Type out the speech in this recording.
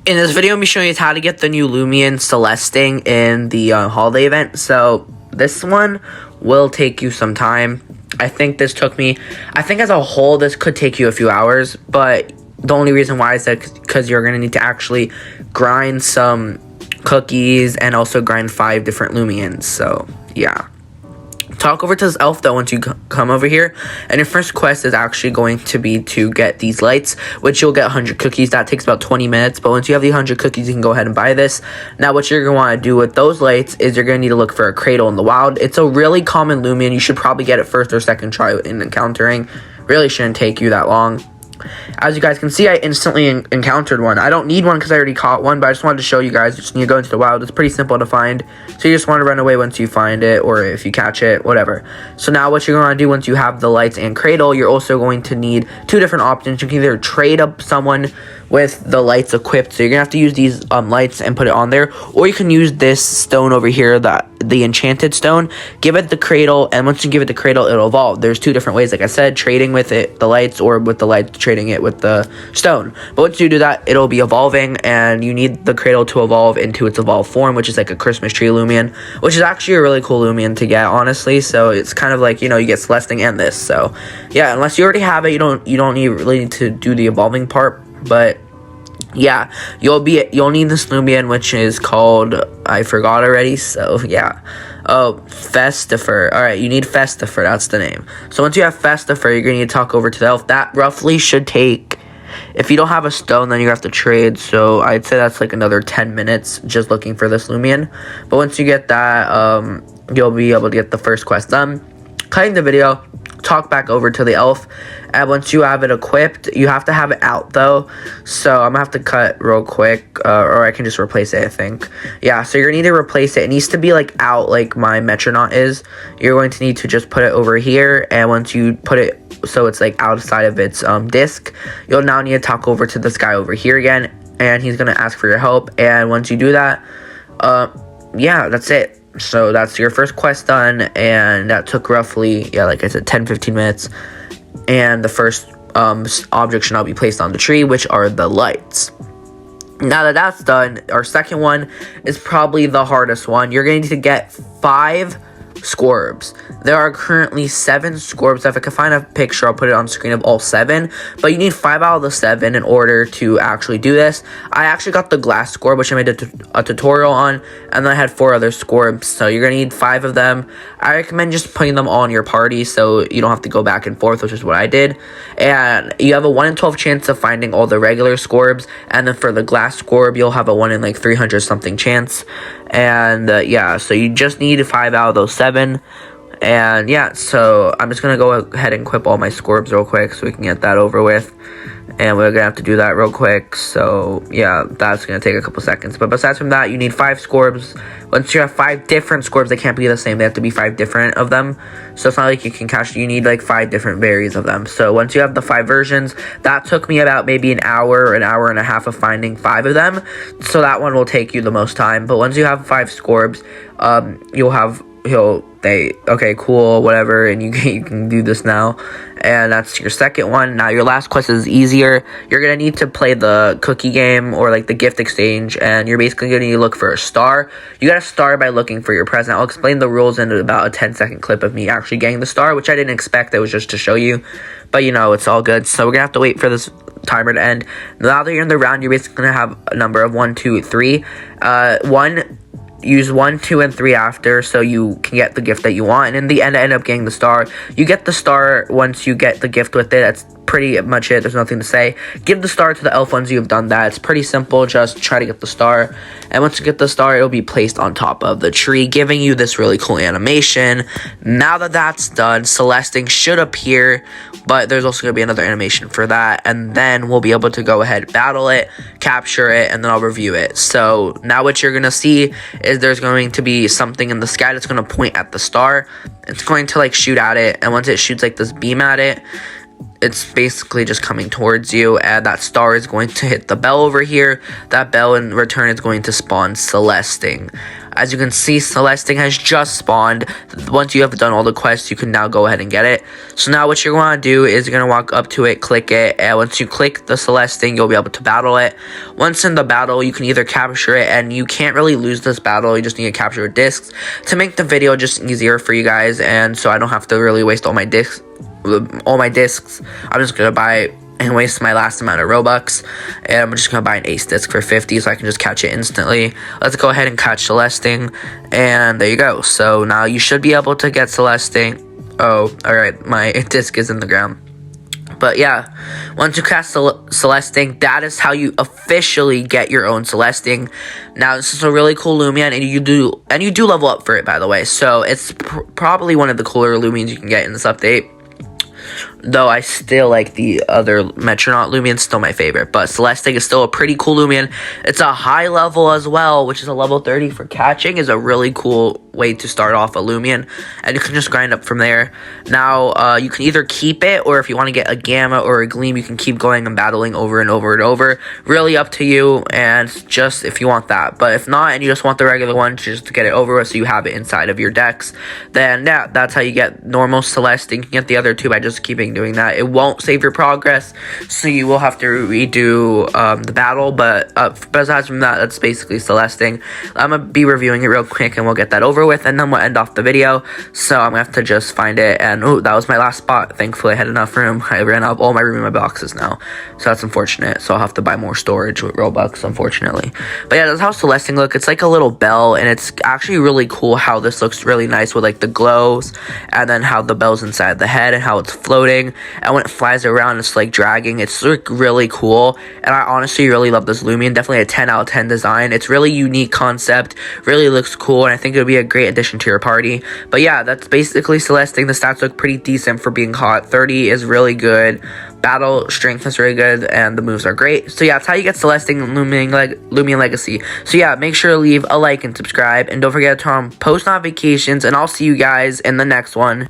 In this video, I'm be showing you how to get the new Loomian Celesting in the holiday event. So this one will take you some time. I think as a whole, this could take you a few hours, but the only reason why is that because you're going to need to actually grind some cookies and also grind 5 different Loomians. So yeah. Talk over to this elf though once you come over here, and your first quest is actually going to be to get these lights, which you'll get 100 cookies. That takes about 20 minutes, but once you have the 100 cookies, you can go ahead and buy this. Now what you're going to want to do with those lights is you're going to need to look for a cradle in the wild. It's a really common Loomian. You should probably get it first or second try in encountering. Really shouldn't take you that long. As you guys can see, I instantly encountered one. I don't need one because I already caught one, but I just wanted to show you guys. You just need to go into the wild. It's pretty simple to find. So you just want to run away once you find it, or if you catch it, whatever. So now what you're going to do once you have the lights and cradle, you're also going to need 2 different options. You can either trade up someone with the lights equipped, so you're going to have to use these lights and put it on there, or you can use this stone over here, the enchanted stone. Give it the cradle, and once you give it the cradle, it'll evolve. There's 2 different ways, like I said, trading with it, the lights, or with the lights, trading it with the stone. But once you do that, it'll be evolving, and you need the cradle to evolve into its evolved form, which is like a Christmas tree Loomian, which is actually a really cool Loomian to get, honestly. So it's kind of like, you know, you get Celesting and this. So yeah, unless you already have it, you don't really need to do the evolving part. But yeah, you'll need this Loomian, which is called, I forgot already, so yeah. Oh, Festifer. Alright, you need Festifer, that's the name. So once you have Festifer, you're going to need to talk over to the elf. That roughly should take, if you don't have a stone, then you have to trade. So I'd say that's like another 10 minutes just looking for this Loomian. But once you get that, you'll be able to get the first quest done. Cutting the video, talk back over to the elf, and once you have it equipped, you have to have it out though, so I'm gonna have to cut real quick, or I can just replace it, I think. Yeah, so you're gonna need to replace it. It needs to be like out, like my Metronaut is. You're going to need to just put it over here, and once you put it so it's like outside of its disc, you'll now need to talk over to this guy over here again, and he's gonna ask for your help. And once you do that, yeah, that's it. So that's your first quest done, and that took roughly, yeah, like I said, 10-15 minutes. And the first object should now be placed on the tree, which are the lights. Now that that's done, our second one is probably the hardest one. You're going to need to get 5 Scorbs. There are currently 7 Scorbs. If I can find a picture, I'll put it on screen of all 7. But you need 5 out of the 7 in order to actually do this. I actually got the glass Scorb, which I made a tutorial on, and then I had 4 other Scorbs. So you're gonna need 5 of them. I recommend just putting them all in your party so you don't have to go back and forth, which is what I did. And you have a 1 in 12 chance of finding all the regular Scorbs, and then for the glass Scorb, you'll have a 1 in like 300 something chance. And yeah, so you just need 5 out of those 7. And yeah, so I'm just gonna go ahead and equip all my Scorbs real quick so we can get that over with. And we're gonna have to do that real quick, so yeah, that's gonna take a couple seconds. But besides from that, you need 5 Scorbs. Once you have 5 different Scorbs, they can't be the same. They have to be 5 different of them. So it's not like you can catch, you need like 5 different berries of them. So once you have the 5 versions, that took me about maybe an hour and a half of finding 5 of them. So that one will take you the most time. But once you have 5 Scorbs, okay, cool, whatever, and you can do this now. And that's your second one. Now your last quest is easier. You're gonna need to play the cookie game, or like the gift exchange, and you're basically gonna need to look for a star. You got a star by looking for your present. I'll explain the rules in about a 10-second clip of me actually getting the star, which I didn't expect. It was just to show you, but you know, it's all good. So we're gonna have to wait for this timer to end. Now that you're in the round, you're basically gonna have a number of 1, 2, 3. Use 1, 2, and 3 after, so you can get the gift that you want. And in the end, I end up getting the star. You get the star once you get the gift with it. That's pretty much it. There's nothing to say. Give the star to the elf once you've done that. It's pretty simple. Just try to get the star. And once you get the star, it'll be placed on top of the tree, giving you this really cool animation. Now that that's done, Celesting should appear, but there's also going to be another animation for that. And then we'll be able to go ahead, battle it, capture it, and then I'll review it. So now what you're going to see is there's going to be something in the sky that's going to point at the star. It's going to like shoot at it, and once it shoots like this beam at it, it's basically just coming towards you, and that star is going to hit the bell over here. That bell in return is going to spawn Celesting. As you can see, Celesting has just spawned. Once you have done all the quests, you can now go ahead and get it. So now what you're going to do is you're going to walk up to it, click it, and once you click the Celesting, you'll be able to battle it. Once in the battle, you can either capture it, and you can't really lose this battle. You just need to capture discs to make the video just easier for you guys, and so I don't have to really waste all my discs. I'm just going to buy and waste my last amount of Robux, and I'm just gonna buy an ace disc for 50 so I can just catch it instantly. Let's go ahead and catch Celesting, and there you go. So now you should be able to get Celesting. Oh, alright, my disc is in the ground. But yeah, once you cast Celesting, that is how you officially get your own Celesting. Now this is a really cool Loomian, and you do level up for it, by the way. So it's probably one of the cooler Loomians you can get in this update. Though I still like the other Metronaut Loomian, still my favorite. But Celesting is still a pretty cool Loomian. It's a high level as well, which is a level 30 for catching. Is a really cool way to start off a Loomian. And you can just grind up from there. Now, you can either keep it, or if you want to get a Gamma or a Gleam, you can keep going and battling over and over and over. Really up to you, and just if you want that. But if not, and you just want the regular one, just to get it over with so you have it inside of your decks, then yeah, that's how you get normal Celesting. You can get the other two by just keeping doing that. It won't save your progress, so you will have to redo the battle, but besides from that, that's basically Celesting. I'm gonna be reviewing it real quick, and we'll get that over with, and then we'll end off the video. So I'm gonna have to just find it, and oh, that was my last spot. Thankfully I had enough room. I ran out of all my room in my boxes now, so that's unfortunate. So I'll have to buy more storage with Robux, unfortunately. But yeah, that's how Celesting look. It's like a little bell, and it's actually really cool how this looks really nice with like the glows, and then how the bell's inside the head, and how it's floating, and when it flies around, it's like dragging. It's like really cool, and I honestly really love this Loomian. Definitely a 10 out of 10 design. It's really unique concept, really looks cool, and I think it would be a great addition to your party. But yeah, that's basically Celesting. The stats look pretty decent for being hot. 30 is really good. Battle strength is really good, and the moves are great. So yeah, that's how you get Celesting and Loomian Legacy. So yeah, make sure to leave a like and subscribe, and don't forget to turn on post notifications, and I'll see you guys in the next one.